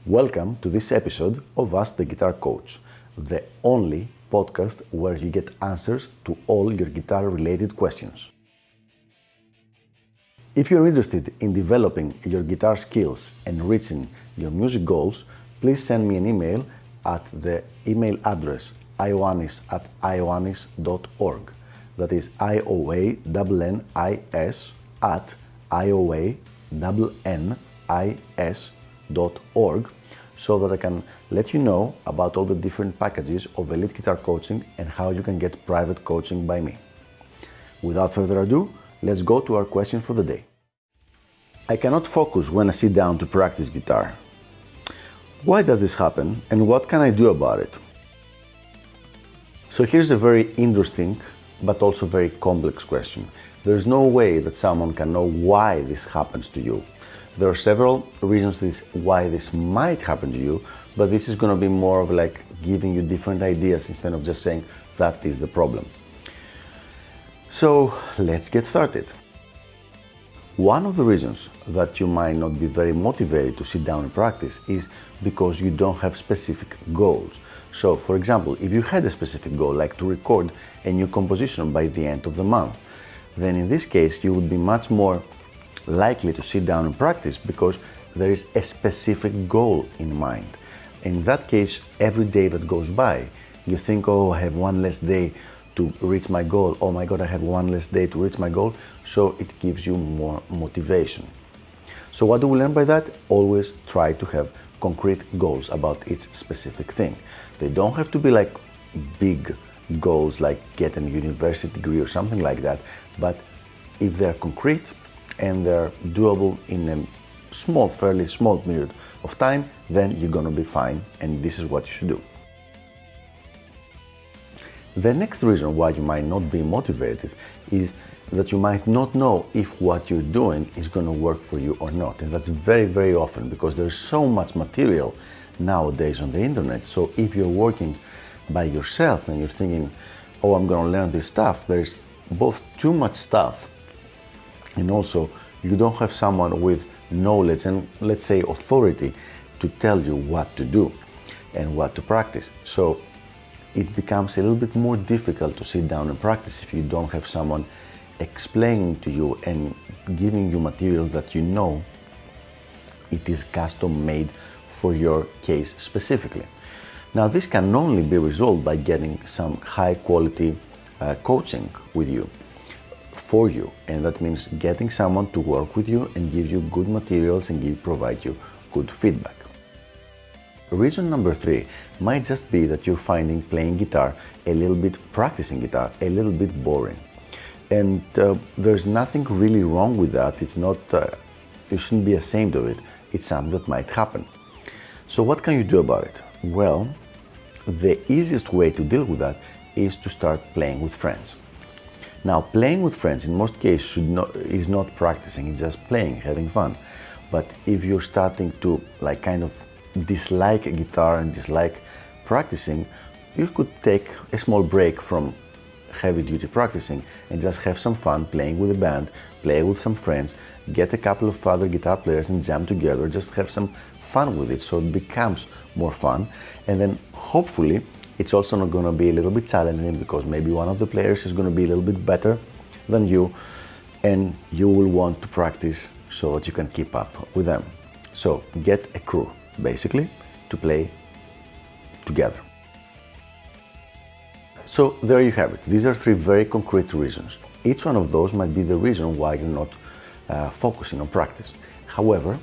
Welcome to this episode of Ask the Guitar Coach, the only podcast where you get answers to all your guitar-related questions. If you're interested in developing your guitar skills and reaching your music goals, please send me an email at the email address ioannis@ioannis.org. That is IOANNIS at IOANNIS.org, so that I can let you know about all the different packages of elite guitar coaching and how you can get private coaching by me. Without further ado, let's go to our question for the day. I cannot focus when I sit down to practice guitar. Why does this happen and what can I do about it? So here's a very interesting but also very complex question. There's no way that someone can know why this happens to you. There are several reasons why this might happen to you, but this is going to be more of like giving you different ideas instead of just saying that is the problem. So let's get started. One of the reasons that you might not be very motivated to sit down and practice is because you don't have specific goals. So for example, if you had a specific goal like to record a new composition by the end of the month, then in this case you would be much more likely to sit down and practice because there is a specific goal in mind. In that case, every day that goes by, you think, oh, I have one less day to reach my goal. Oh my God, I have one less day to reach my goal. So it gives you more motivation. So what do we learn by that? Always try to have concrete goals about each specific thing. They don't have to be like big goals like get a university degree or something like that, but if they're concrete and they're doable in a fairly small period of time, then you're gonna be fine, and this is what you should do. The next reason why you might not be motivated is that you might not know if what you're doing is gonna work for you or not, and that's very, very often because there's so much material nowadays on the internet. So if you're working by yourself and you're thinking, oh, I'm gonna learn this stuff, there's both too much stuff and also you don't have someone with knowledge and, let's say, authority to tell you what to do and what to practice. So it becomes a little bit more difficult to sit down and practice if you don't have someone explaining to you and giving you material that you know it is custom made for your case specifically. Now this can only be resolved by getting some high quality coaching with you, for you, and that means getting someone to work with you and give you good materials and provide you good feedback. Reason number 3 might just be that you're finding practicing guitar a little bit boring. And there's nothing really wrong with that. It's not, you shouldn't be ashamed of it. It's something that might happen. So what can you do about it? Well, the easiest way to deal with that is to start playing with friends. Now, playing with friends in most cases is not practicing, it's just playing, having fun. But if you're starting to like kind of dislike guitar and dislike practicing, you could take a small break from heavy duty practicing and just have some fun playing with a band, play with some friends, get a couple of other guitar players and jam together, just have some fun with it so it becomes more fun. And then hopefully it's also not going to be a little bit challenging because maybe one of the players is going to be a little bit better than you and you will want to practice so that you can keep up with them. So get a crew basically to play together. So there you have it. These are 3 very concrete reasons. Each one of those might be the reason why you're not focusing on practice. However,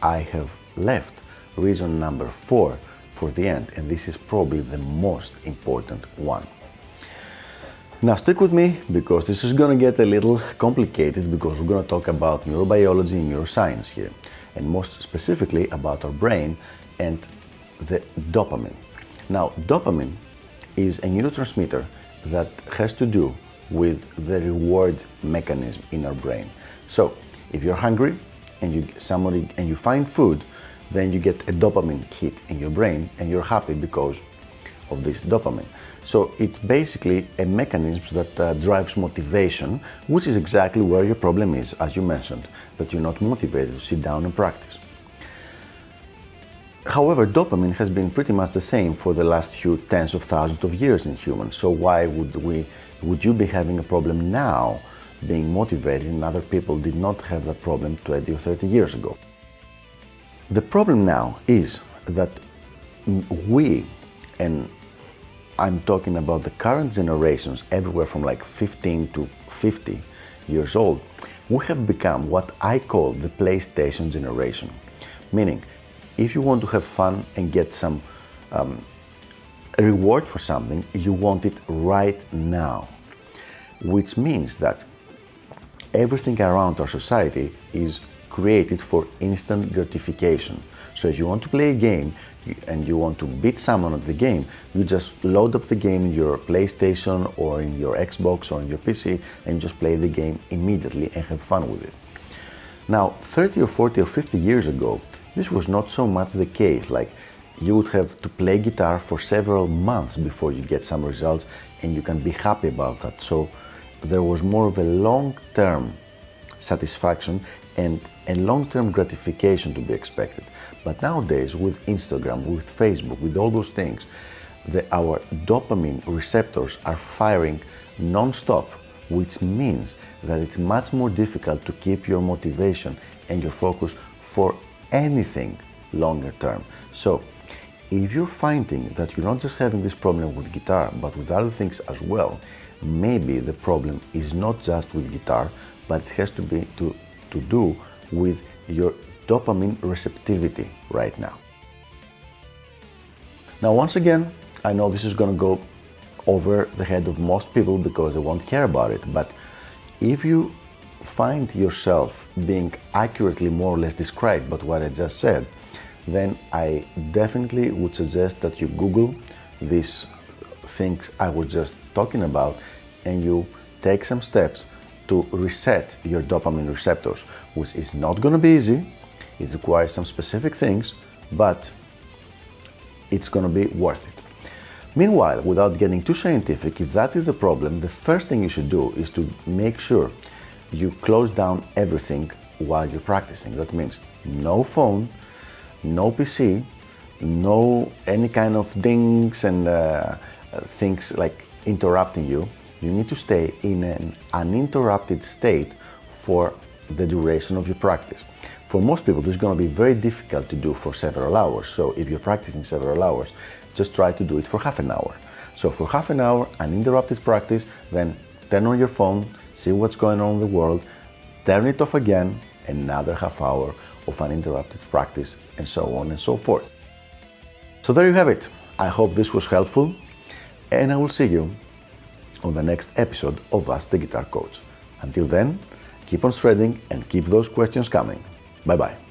I have left reason number 4 for the end, and this is probably the most important one. Now stick with me because this is going to get a little complicated because we're going to talk about neurobiology and neuroscience here, and most specifically about our brain and the dopamine. Now dopamine is a neurotransmitter that has to do with the reward mechanism in our brain. So if you're hungry and you find food, then you get a dopamine hit in your brain and you're happy because of this dopamine. So it's basically a mechanism that drives motivation, which is exactly where your problem is, as you mentioned, that you're not motivated to sit down and practice. However, dopamine has been pretty much the same for the last few tens of thousands of years in humans. So why would you be having a problem now being motivated and other people did not have that problem 20 or 30 years ago? The problem now is that we, and I'm talking about the current generations, everywhere from like 15 to 50 years old, we have become what I call the PlayStation generation. Meaning, if you want to have fun and get some reward for something, you want it right now. Which means that everything around our society is created for instant gratification. So if you want to play a game and you want to beat someone at the game, you just load up the game in your PlayStation or in your Xbox or in your PC and just play the game immediately and have fun with it. Now, 30 or 40 or 50 years ago, this was not so much the case. Like, you would have to play guitar for several months before you get some results and you can be happy about that. So there was more of a long-term satisfaction and a long-term gratification to be expected. But nowadays, with Instagram, with Facebook, with all those things, our dopamine receptors are firing non-stop, which means that it's much more difficult to keep your motivation and your focus for anything longer term. So if you're finding that you're not just having this problem with guitar, but with other things as well, maybe the problem is not just with guitar, but it has to be to do with your dopamine receptivity right now. Now, once again, I know this is going to go over the head of most people because they won't care about it, but if you find yourself being accurately more or less described by what I just said, then I definitely would suggest that you Google these things I was just talking about and you take some steps to reset your dopamine receptors, which is not going to be easy. It requires some specific things, but it's going to be worth it. Meanwhile, without getting too scientific, if that is the problem, the first thing you should do is to make sure you close down everything while you're practicing. That means no phone, no PC, no any kind of dings and things like interrupting you. You need to stay in an uninterrupted state for the duration of your practice. For most people, this is going to be very difficult to do for several hours. So if you're practicing several hours, just try to do it for half an hour. So for half an hour, uninterrupted practice, then turn on your phone, see what's going on in the world, turn it off again, another half hour of uninterrupted practice, and so on and so forth. So there you have it. I hope this was helpful, and I will see you on the next episode of Ask the Guitar Coach. Until then, keep on shredding and keep those questions coming. Bye-bye.